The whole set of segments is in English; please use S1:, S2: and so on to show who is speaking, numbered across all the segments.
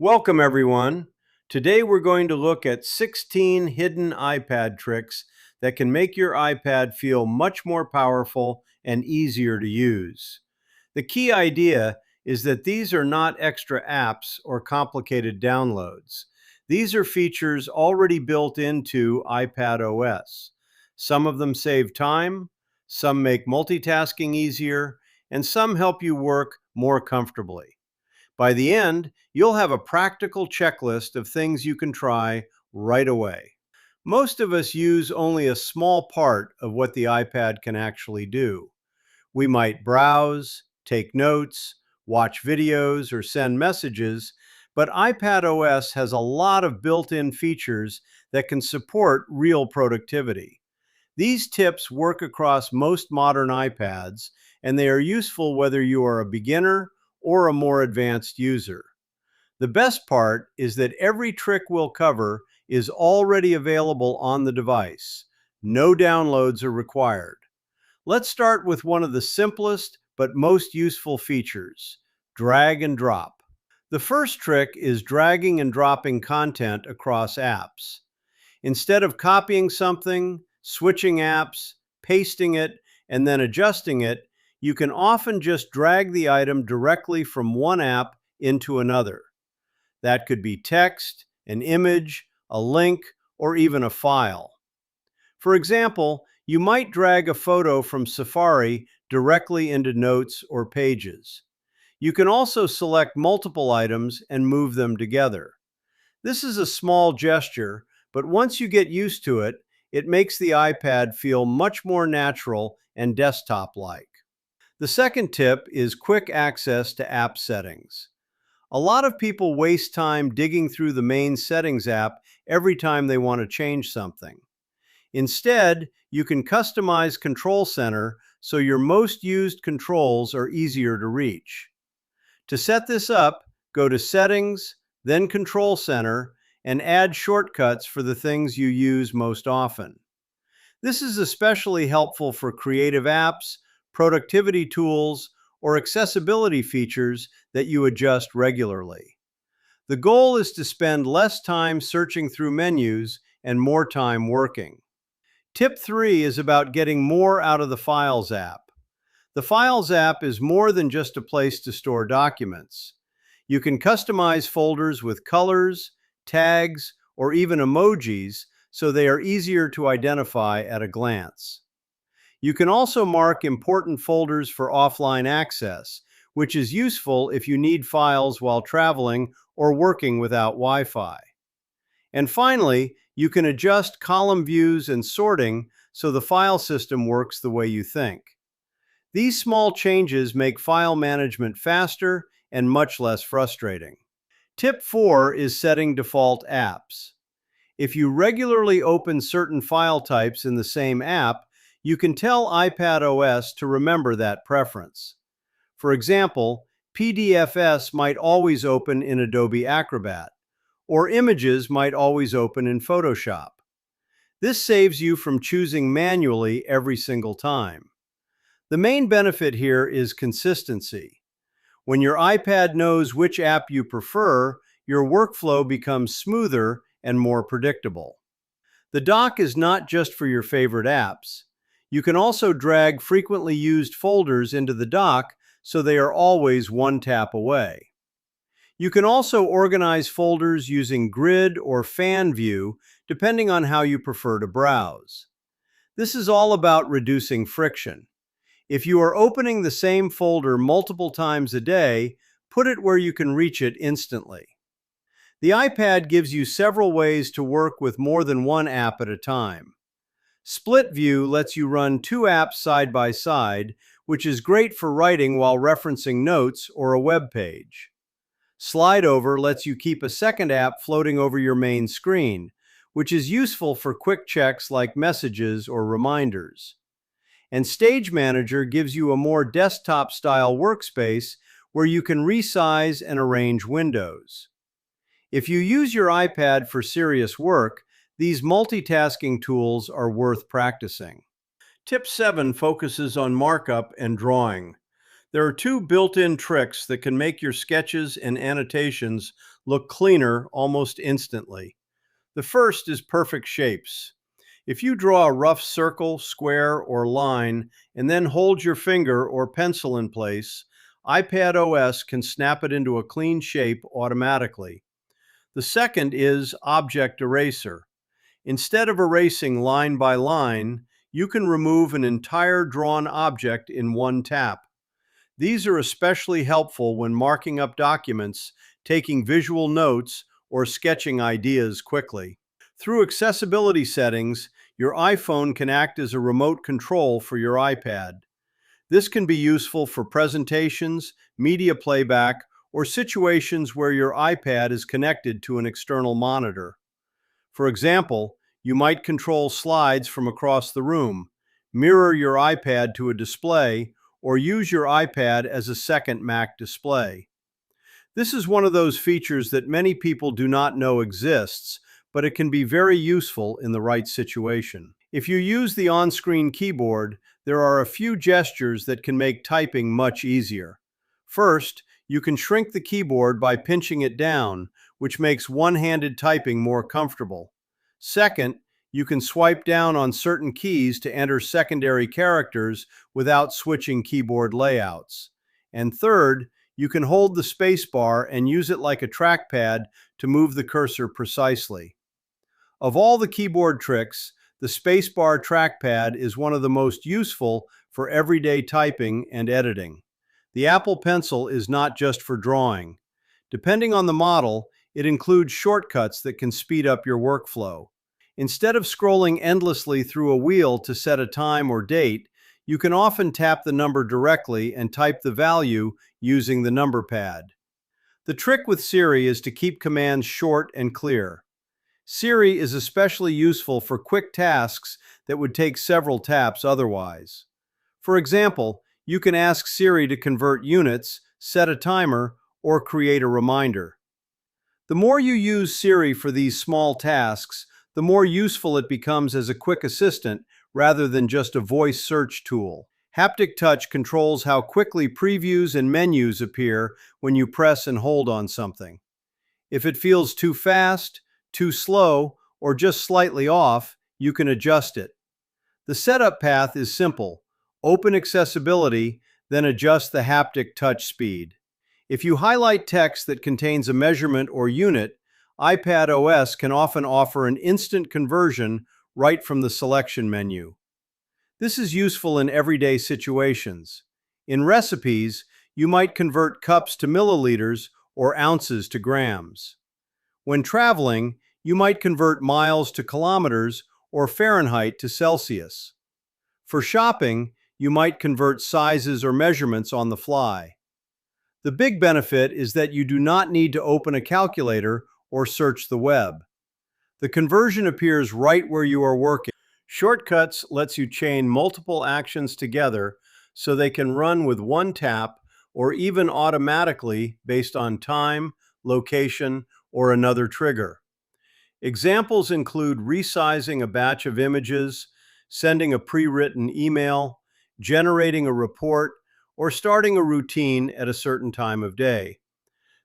S1: Welcome, everyone. Today we're going to look at 16 hidden iPad tricks that can make your iPad feel much more powerful and easier to use. The key idea is that these are not extra apps or complicated downloads. These are features already built into iPadOS. Some of them save time, some make multitasking easier, and some help you work more comfortably. By the end, you'll have a practical checklist of things you can try right away. Most of us use only a small part of what the iPad can actually do. We might browse, take notes, watch videos, or send messages, but iPadOS has a lot of built-in features that can support real productivity. These tips work across most modern iPads, and they are useful whether you are a beginner or a more advanced user. The best part is that every trick we'll cover is already available on the device. No downloads are required. Let's start with one of the simplest but most useful features: drag and drop. The first trick is dragging and dropping content across apps. Instead of copying something, switching apps, pasting it, and then adjusting it, you can often just drag the item directly from one app into another. That could be text, an image, a link, or even a file. For example, you might drag a photo from Safari directly into Notes or Pages. You can also select multiple items and move them together. This is a small gesture, but once you get used to it, it makes the iPad feel much more natural and desktop-like. The second tip is quick access to app settings. A lot of people waste time digging through the main settings app every time they want to change something. Instead, you can customize Control Center so your most used controls are easier to reach. To set this up, go to Settings, then Control Center, and add shortcuts for the things you use most often. This is especially helpful for creative apps, productivity tools, or accessibility features that you adjust regularly. The goal is to spend less time searching through menus and more time working. Tip 3 is about getting more out of the Files app. The Files app is more than just a place to store documents. You can customize folders with colors, tags, or even emojis so they are easier to identify at a glance. You can also mark important folders for offline access, which is useful if you need files while traveling or working without Wi-Fi. And finally, you can adjust column views and sorting so the file system works the way you think. These small changes make file management faster and much less frustrating. Tip 4 is setting default apps. If you regularly open certain file types in the same app, you can tell iPadOS to remember that preference. For example, PDFs might always open in Adobe Acrobat, or images might always open in Photoshop. This saves you from choosing manually every single time. The main benefit here is consistency. When your iPad knows which app you prefer, your workflow becomes smoother and more predictable. The dock is not just for your favorite apps. You can also drag frequently used folders into the dock so they are always one tap away. You can also organize folders using grid or fan view, depending on how you prefer to browse. This is all about reducing friction. If you are opening the same folder multiple times a day, put it where you can reach it instantly. The iPad gives you several ways to work with more than one app at a time. Split View lets you run two apps side by side, which is great for writing while referencing notes or a web page. Slide Over lets you keep a second app floating over your main screen, which is useful for quick checks like messages or reminders. And Stage Manager gives you a more desktop-style workspace where you can resize and arrange windows. If you use your iPad for serious work, these multitasking tools are worth practicing. Tip 7 focuses on markup and drawing. There are two built-in tricks that can make your sketches and annotations look cleaner almost instantly. The first is perfect shapes. If you draw a rough circle, square, or line, and then hold your finger or pencil in place, iPadOS can snap it into a clean shape automatically. The second is Object Eraser. Instead of erasing line by line, you can remove an entire drawn object in one tap. These are especially helpful when marking up documents, taking visual notes, or sketching ideas quickly. Through accessibility settings, your iPhone can act as a remote control for your iPad. This can be useful for presentations, media playback, or situations where your iPad is connected to an external monitor. For example, you might control slides from across the room, mirror your iPad to a display, or use your iPad as a second Mac display. This is one of those features that many people do not know exists, but it can be very useful in the right situation. If you use the on-screen keyboard, there are a few gestures that can make typing much easier. First, you can shrink the keyboard by pinching it down, which makes one-handed typing more comfortable. Second, you can swipe down on certain keys to enter secondary characters without switching keyboard layouts. And third, you can hold the space bar and use it like a trackpad to move the cursor precisely. Of all the keyboard tricks, the spacebar trackpad is one of the most useful for everyday typing and editing. The Apple Pencil is not just for drawing. Depending on the model, it includes shortcuts that can speed up your workflow. Instead of scrolling endlessly through a wheel to set a time or date, you can often tap the number directly and type the value using the number pad. The trick with Siri is to keep commands short and clear. Siri is especially useful for quick tasks that would take several taps otherwise. For example, you can ask Siri to convert units, set a timer, or create a reminder. The more you use Siri for these small tasks, the more useful it becomes as a quick assistant rather than just a voice search tool. Haptic Touch controls how quickly previews and menus appear when you press and hold on something. If it feels too fast, too slow, or just slightly off, you can adjust it. The setup path is simple. Open Accessibility, then adjust the haptic touch speed. If you highlight text that contains a measurement or unit, iPadOS can often offer an instant conversion right from the selection menu. This is useful in everyday situations. In recipes, you might convert cups to milliliters or ounces to grams. When traveling, you might convert miles to kilometers or Fahrenheit to Celsius. For shopping, you might convert sizes or measurements on the fly. The big benefit is that you do not need to open a calculator or search the web. The conversion appears right where you are working. Shortcuts lets you chain multiple actions together so they can run with one tap or even automatically based on time, location, or another trigger. Examples include resizing a batch of images, sending a pre-written email, generating a report, or starting a routine at a certain time of day.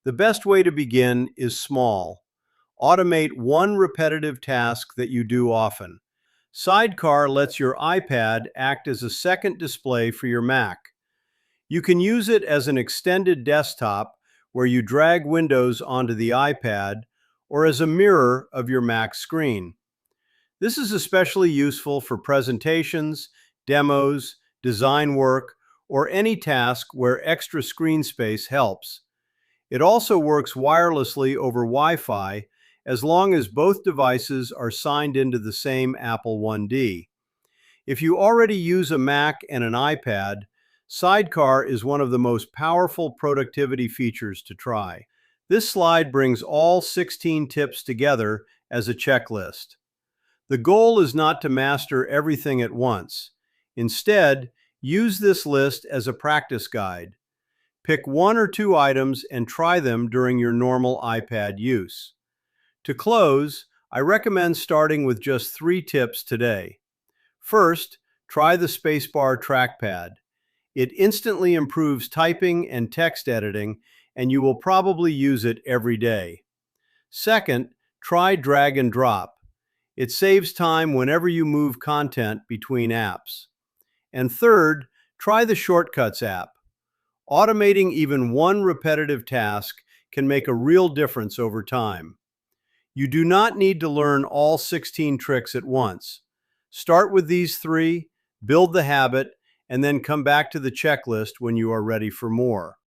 S1: The best way to begin is small. Automate one repetitive task that you do often. Sidecar lets your iPad act as a second display for your Mac. You can use it as an extended desktop where you drag windows onto the iPad or as a mirror of your Mac screen. This is especially useful for presentations, demos, design work, or any task where extra screen space helps. It also works wirelessly over Wi-Fi as long as both devices are signed into the same Apple 1D. If you already use a Mac and an iPad, Sidecar is one of the most powerful productivity features to try. This slide brings all 16 tips together as a checklist. The goal is not to master everything at once. Instead, use this list as a practice guide. Pick one or two items and try them during your normal iPad use. To close, I recommend starting with just 3 tips today. First, try the spacebar trackpad. It instantly improves typing and text editing, and you will probably use it every day. Second, try drag and drop. It saves time whenever you move content between apps. And third, try the Shortcuts app. Automating even one repetitive task can make a real difference over time. You do not need to learn all 16 tricks at once. Start with these 3, build the habit, and then come back to the checklist when you are ready for more.